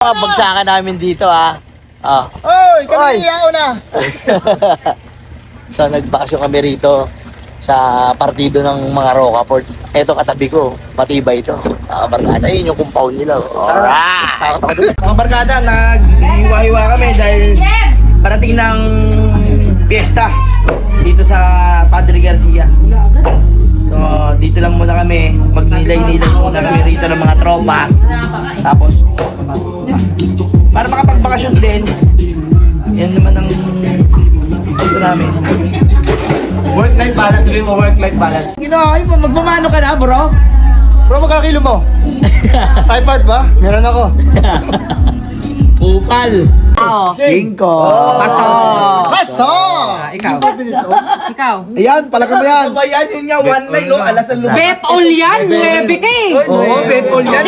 Bagsakan namin dito ha. Oy, kami iyaw na. So nagbakasyon kami rito sa partido ng mga Rocafort. Eto katabi ko, matibay ito. Barkada, yun yung compound nila. Alright! Mga barkada, nag-iwa-iwa kami dahil parating ng piyesta dito sa Padre Garcia. So dito lang muna kami, magnilay-nilay muna kami rito ng mga tropa. Tapos para makapagbakasyon din, yan naman ang ito namin. Work-life balance, sabihin mo work-life balance. Ay, magmamano ka na, bro? Bro, magkano kilo mo? 5 part ba? Meron ako. Upal. 5. Paso! Paso! Ikaw. Ayan, palaka mo yan. Ba yan? Yun nga, one line, no? Alas ang lumabas. Bet all yan, 9 ka eh. Oo, bet all yan.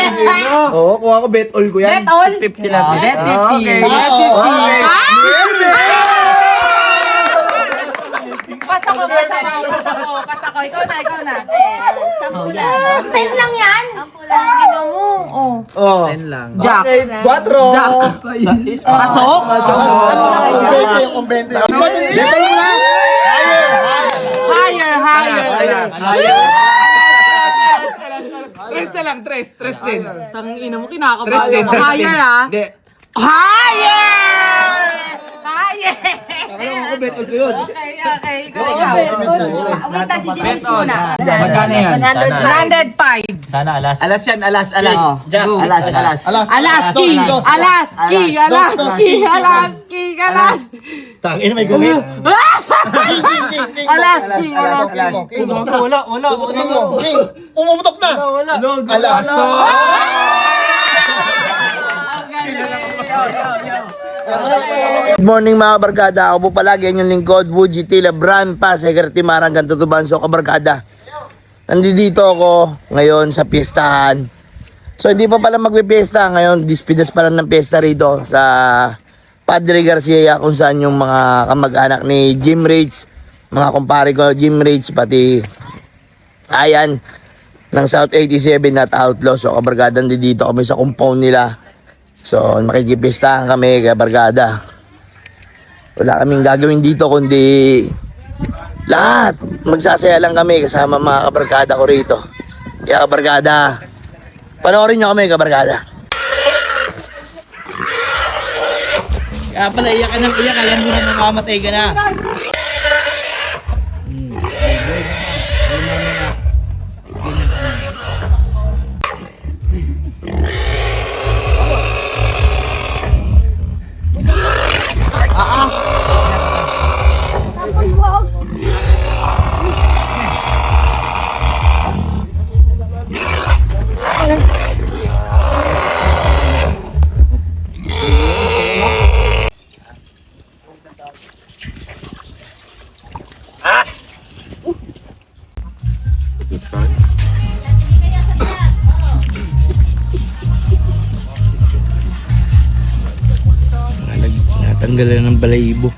Oo, kuha ko bet all ko yan. Bet all? 50 lang. Bet 50. Okay. Bet 50. Okay. Pas ako. Ikaw na. Sampu lang. 10 lang yan? Sampu lang. Ino mo. Oh. Oh. Jack. Okay, 4. Jack. Pasok? Yung kumbente. Dito mo na. Higher. Tres na lang, tres din. Tanging ina mo, kinakabahan. Higher ah. Hindi. Higher! Akala ko bet all ko yun. Okay. Wait na si Jimmy Shuna. Magkano yan? 105. Sana alas. Alas yan, alas. Jack. Go. Alas. Alaski. Tangin, may gumit. King. Alaski. Wala. King. Pumuputok na. Wala. Alas. Good morning mga kabarkada. Ako po palagi ang inyong lingkod, Wuji Tila Brand pa, Secretary Marang Gantutuban. So kabarkada, nandito ako ngayon sa piyestahan. So hindi pa pala magpipiesta ngayon, dispidas pa lang ng piyesta rito sa Padre Garcia, kung saan yung mga kamag-anak ni Jim Rage, mga kumpare ko Jim Rage, pati Ayan ng South 87 at Outlaw. So kabarkada, nandito kami sa compound nila. So makikipistahan kami kabarkada. Wala kaming gagawin dito kundi lahat magsasaya lang kami kasama mga kabarkada ko rito. Kaya kabarkada, panoorin nyo kami kabarkada. Kaya pala iyak ka ng iyak, alam mo na mamamatay ka na. Natanggalan ng balayibo.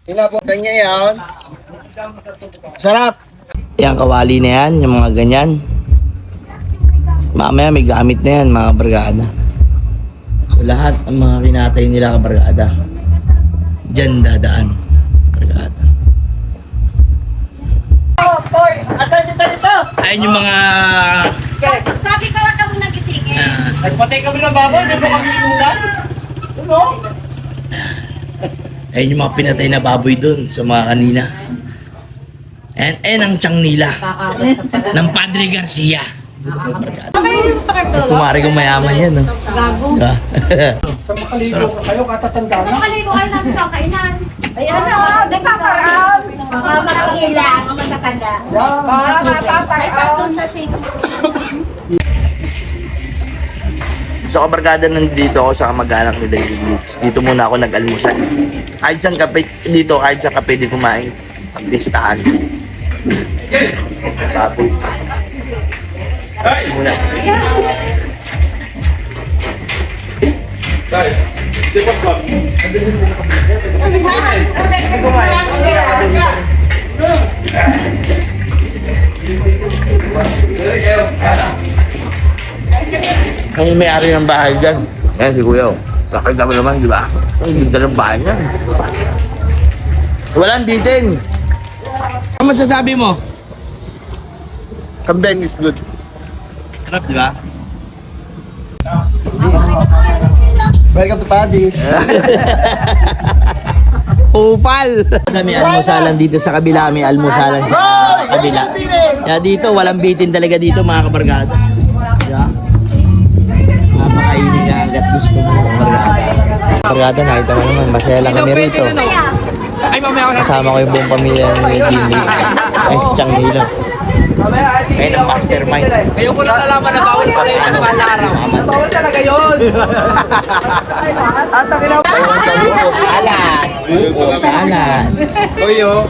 Inapo kanya yan. Sarap. Yan, kawali na yan, yung mga ganyan. Mamaya may gamit na yan mga kabarkada. So lahat ang mga kinatay nila kabarkada, dyan dadaan kabarkada. Ayun yung mga Sabi ko wag ka mong nagitigil. Nagpatay kami ng baboy, di ba kami inulan? ayun yung mga pinatay na baboy dun sa mga kanina. And ang tiyang nila ng Padre Garcia. Kumari kong mayaman yan, no? Diba? Sa makaligo kayo, katatanda na. Makaligo ay natin ang kainan. Ayan na, di pa parang. Mga makakila, mga matatanda. Ay, patong sa sink. So kabarkada, nandito ako sa kamag-anak ni David Leeds. Dito muna ako nag-almusal. Kahit saan kape, dito kahit saan kape di kumain. Pag-listahan. Tapos Muna. Ang may-ari ng bahay dyan. Yan si Kuya. Kakita mo naman, di ba? Ang ganda ng bahay niya. Walang bitin. Ano masasabi mo? Kambing is good. Sarap, di ba? Welcome to Paddy's. Upal! May almusalan dito sa kabila, may almusalan sa kabila. Kaya dito, walang bitin talaga dito mga kabargada. Yeah. Mapakainin ka hanggat gusto mo kabargada. Kabargada, nakita mo naman, masaya lang kami rito. Kasama ko yung buong pamilya ni Jimmy. Ay si Chang Nilo. Ayun ang mastermind. Ngayon ko lang nalaman na bawal pala yung nagpalaraw. Bawal talaga yun. Buko salad. Buko salad. Oyo.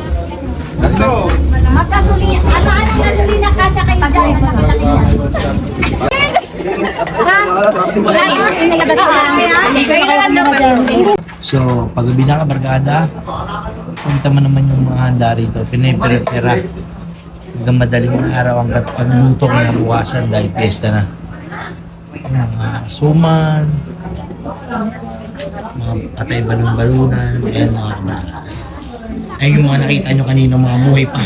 Magkasulina. Ano ang gasolina kasya kayo dyan? Inilabas ko lang. Kayo na lang daw pa. So, paggabi na kabarkada, punta mo naman yung mga handa rito. Pinipere-pera. Hanggang madaling araw hanggang pagluto na bukasan dahil piyesta na. Mga suman, mga patay balon-balunan, ayan mga kabarkada. Ayun yung mga nakita nyo kanina mga muhay pa.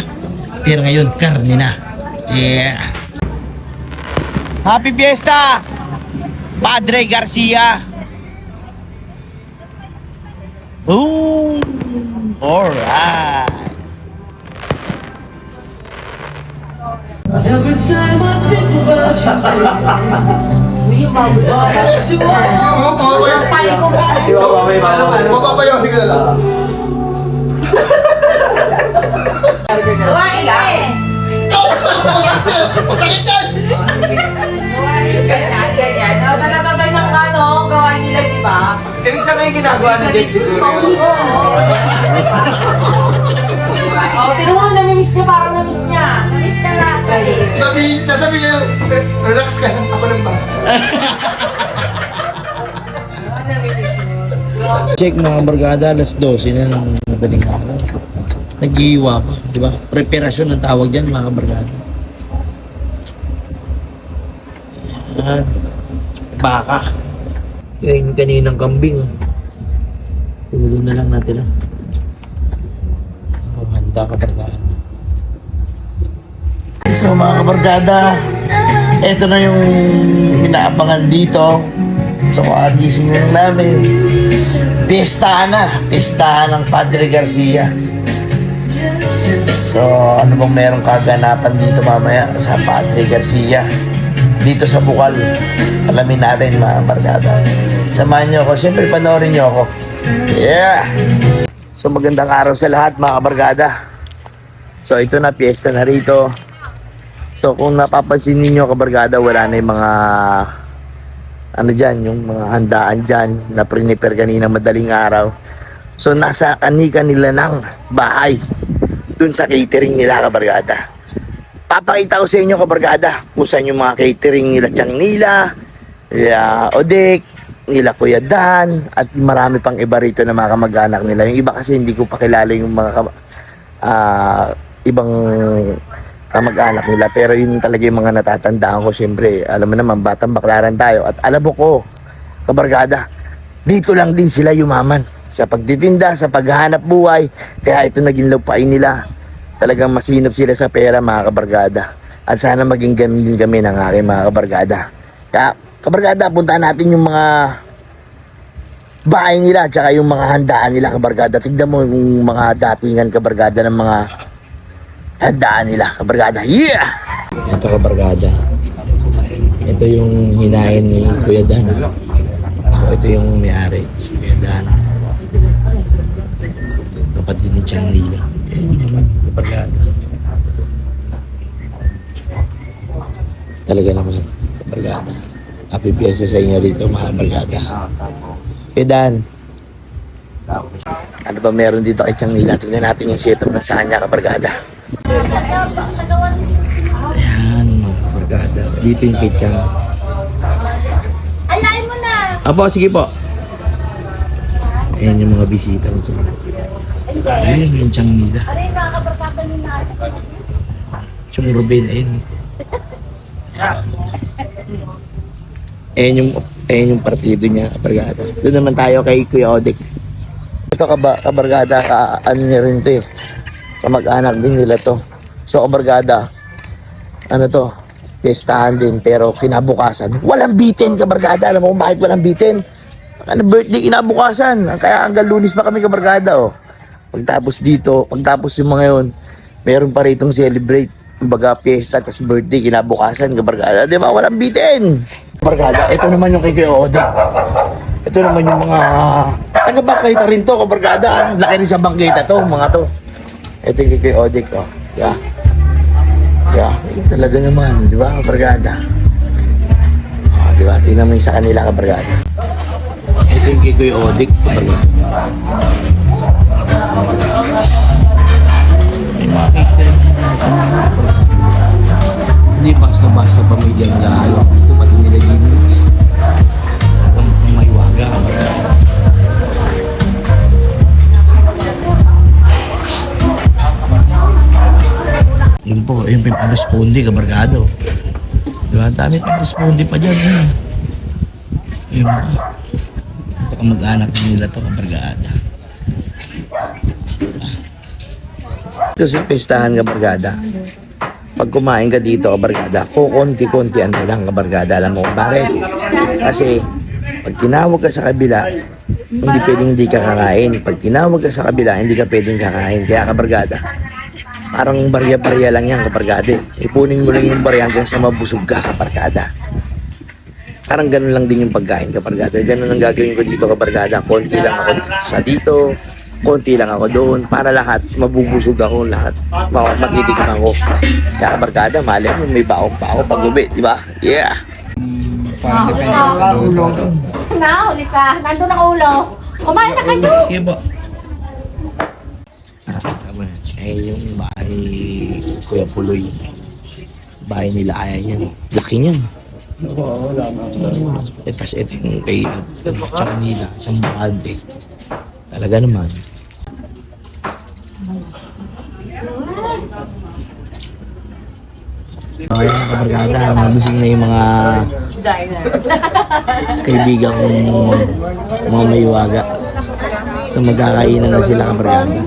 Pero ngayon, karne na. Yeah! Happy Fiesta! Padre Garcia! Ooh! Alright! Every time I think about you, Mapapayaw, sige na lang. Kumain ka eh. Ganyan. Talaga ba yung gawain nila, di ba? Ibig sabihin ginagawa na din siguro. Tinan mo, namimiss niya, parang namiss niya. Miss na nga. Sabi niya, relax ka lang ako ng ba. Check mga barkada, alas 12 na ng madaling araw. Nag-iiwa pa, di ba? Preparasyon ang tawag dyan mga barkada. Yan. Baka. Yan yung kaninang kambing. Tulo na lang natin. Handa ka barkada. So mga kabarkada, eto na yung inaabangan dito. So kagising lang namin. Piestahan ng Padre Garcia. So ano bang merong kaganapan dito mamaya sa Padre Garcia? Dito sa Bukal. Alamin natin mga barkada. Samahan nyo ako. Siyempre panoorin nyo ako. Yeah! So magandang araw sa lahat mga barkada. So ito na, piyesta na rito. So kung napapansin ninyo kabarkada, wala na yung mga ano dyan, yung mga handaan dyan na prepare kanina madaling araw. So nasa kanika nila ng bahay dun sa catering nila kabarkada. Papakita ko sa inyo kabarkada kung saan yung mga catering nila Chang Nila, Odek, nila Kuya Dan, at marami pang iba rito na mga kamag-anak nila. Yung iba kasi hindi ko pakilala yung mga ibang kamag-anak nila. Pero yun talaga yung mga natatandaan ko. Siyempre, alam mo naman, batang baklaran tayo. At alam mo ko, kabarkada, dito lang din sila yumaman. Sa pagtitinda, sa paghahanap buhay. Kaya ito naging lupain nila. Talagang masinop sila sa pera mga kabarkada. At sana maging ganun din kami ng aking mga kabarkada. Kaya, kabarkada, puntahan natin yung mga bahay nila at saka yung mga handaan nila kabarkada. Tignan mo yung mga datingan kabarkada ng mga handaan nila kabarkada. Yeah! Ito kabarkada. Ito yung hinain ni Kuya Dan. So ito yung may-ari si Kuya Dan. Kapatid ni Chang Nila. Kabarkada. Talaga naman kabarkada. Happy Fiesta sa inyo rito mga kabarkada. Kuya Dan, ano ba meron dito kay Chang Nila? Tingnan natin yung setup na sa kanya kabarkada. Ayan mga kabarkada. kabarkada. Dito yung kitchen. Alain mo na. Apo, sige po. Ayan yung mga bisita. Ayan yung tiyang nila. Aray, nakakabarkada ni natin. Tiyang Ruben, ayun. Ayan yung partido niya, kabarkada. Doon naman tayo kay Kuya Odek. Ito kabarkada, ano niya rin to eh. Kamag-anak din nila to. So kabarkada, ano to, pestahan din, pero kinabukasan, walang bitin kabarkada. Alam mo kung bakit walang bitin? Ano, birthday kinabukasan. Kaya hanggang Lunes pa kami kabarkada, oh. Pagtapos dito, pagtapos yung mga yun, meron pa ritong celebrate. Kumbaga, piyesta, tas birthday, kinabukasan, kabarkada. Di ba? Walang bitin. Kabarkada, ito naman yung kay Kuya Odek. Ito naman yung mga taga-bangkita rin to, kabarkada. Laki rin sa bangkita to, mga to. Ito yung kay Kuya Odek, oh. Yeah. Yeah, talaga naman, di ba, kabarkada? Di ba? Tingnan mo yung sa kanila, kabarkada. Ito yung kay Kuya Odek, kabarkada. Hindi basta-basta pamilya nila ayaw. Ito pati nila Jimmy's. Ang may waga. Yun po, yung pang-responde, kabarkado. Diba? Ang dami pang-responde pa dyan. Yun po. Ito ka mag-anak nila to, kabarkada. Ito sa pestahan, kabarkada. Pag kumain ka dito, kabarkada, kukunti-kunti ano lang, kabarkada. Alam mo kung bakit? Kasi, pag tinawag ka sa kabila, hindi pwedeng hindi ka kakain. Pag tinawag ka sa kabila, hindi ka pwedeng kakain. Kaya, kabarkada, parang barya-barya lang yan, kabarkada. Ipunin mo lang yung barya hanggang sa mabusog ka, kabarkada. Parang ganun lang din yung pagkain, kabarkada. Ganun ang gagawin ko dito, kabarkada. Konti lang ako sa dito, konti lang ako doon. Para lahat, mabubusog ako lahat. Matitikim ako. Kaya, kabarkada, mali mo, may baok-baok pag-ubi, di ba? Yeah! Nahuli ka. Nandun ang ulo. Kumain na kayo. Sige po. Tama. Ayun yung bahay ni Kuya Puloy. Bahay nila Aya niyan. Laki niyan. Tapos ito yung kay tsaka nila. Isang bakante. Talaga naman. Okay, kabarkada. Magising na yung mga kaibigan kong mga maywaga. So magkakainan na sila, kabarkada.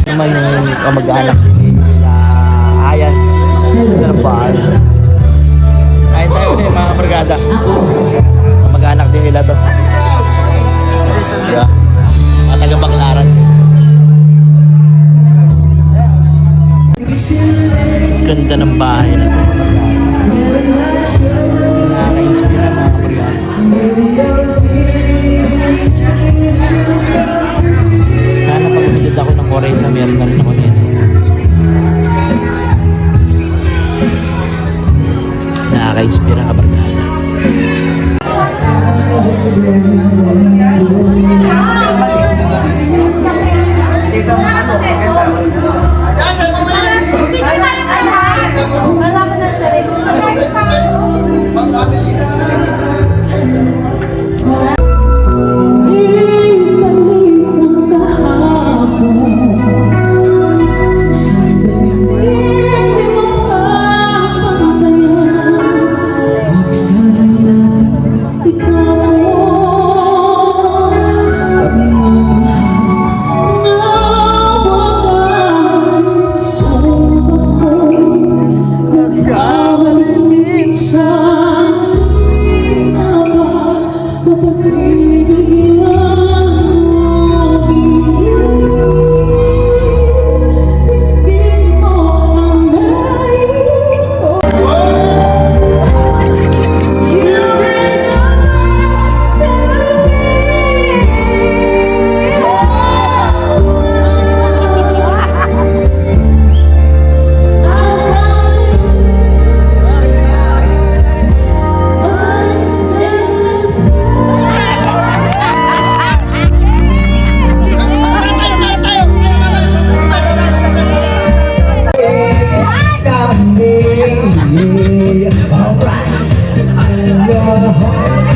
Naman yung kamag-anak nila Ayan. Ito na ba? Kain tayo ulit mga kabarkada. Kamag-anak din nila to. Yeah. Mga taga-Baclaran. Ganda ng bahay na ito. Nakaka-inspira mga kabarkada. Sana pag umidad ako ng 40, meron na rin ako nito. Nakaka-inspira kabarkada. Wala ka na sa Buhay